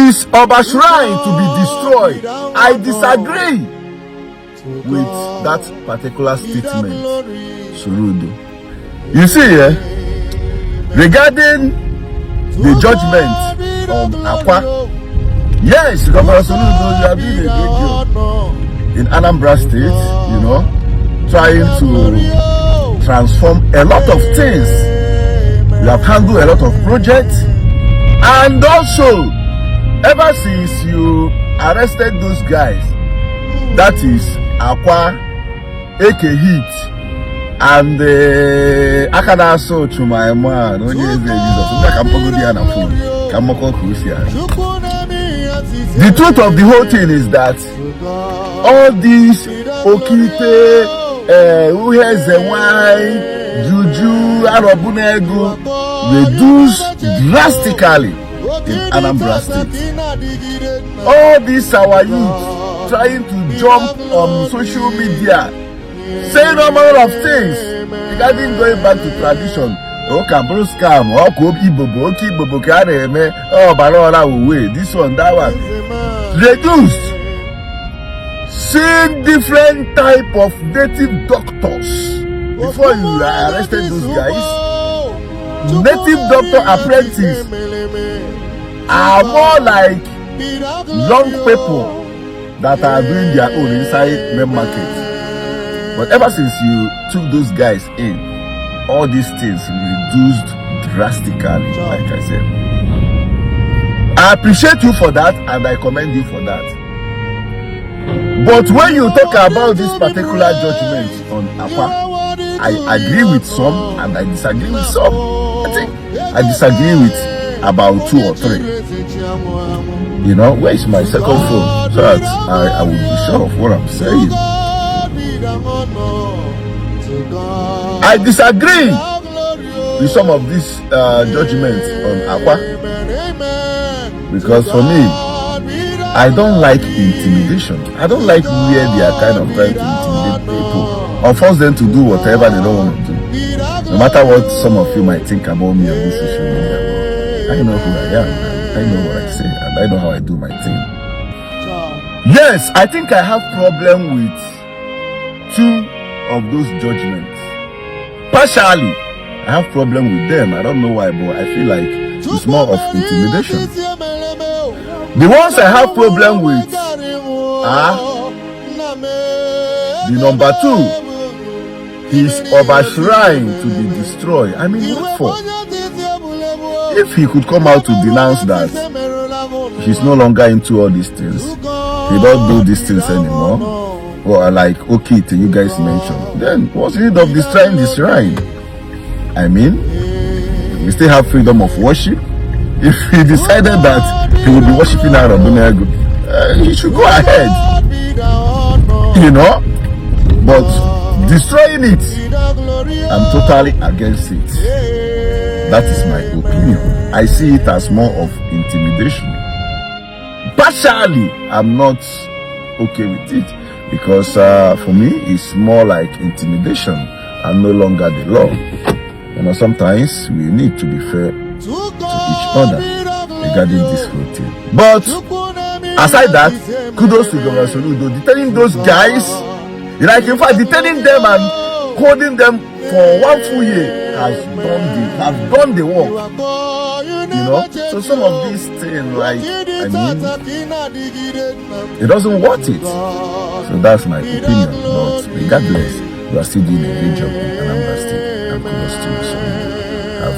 Is Oba Shrine to be destroyed? I disagree with that particular statement, Soludo. You see, regarding the judgment on Akwa, yes, Governor Soludo, you have been a great job in Anambra State, you know, trying to transform a lot of things. You have handled a lot of projects, and also, ever since you arrested those guys, that is Akwa, AK Hit, and Akada So Chumaima, the truth of the whole thing is that all these Okite, Uhezewai, Juju, Arabunego reduced drastically in Anambra State. All these our youth trying to jump on social media, saying all manner of things regarding going back to tradition. Oh, Kabro scam, oh, Kobi Bobo, Bobo Kareme, oh, Barola way, this one, that one. Reduced. Seeing different type of native doctors before you arrested those guys. Native doctor apprentices are more like young people that are doing their own inside main market. But ever since you took those guys in, all these things reduced drastically, like I said. I appreciate you for that, and I commend you for that. But when you talk about this particular judgment on Akwa, I agree with some and I disagree with some. I think I disagree with about 2 or 3. You know, where is my second phone? So that I will be sure of what I'm saying. I disagree with some of these judgments on Akwa, because for me, I don't like intimidation. I don't like where they are kind of trying to intimidate people or force them to do whatever they don't want to do. No matter what some of you might think about me on this social media, I know who I am. I know what I say, and I know how I do my thing. Yes, I think I have problem with 2 of those judgments. Partially, I have problem with them. I don't know why, but I feel like it's more of intimidation. The ones I have problem with are the number 2, his Oba Shrine to be destroyed. I mean, what for? If he could come out to denounce that he's no longer into all these things, he don't do these things anymore, or like okay, you guys mentioned, then what's the need of destroying the shrine? I mean, we still have freedom of worship. If he decided that he would be worshiping Arabunego, he should go ahead, you know. But destroying it, I'm totally against it. That is my opinion. I see it as more of intimidation. Partially, I'm not okay with it, because for me, it's more like intimidation and no longer the law. You know, sometimes we need to be fair to each other regarding this whole thing. But aside that, kudos to Governor Soludo detaining those guys. Like, in fact, detaining them and holding them for 1 full year have done the work. You know, so some of these things, like, I mean, it doesn't worth it. So that's my opinion. But regardless, we are still doing a great job in Anambra State, and kudos to you. So have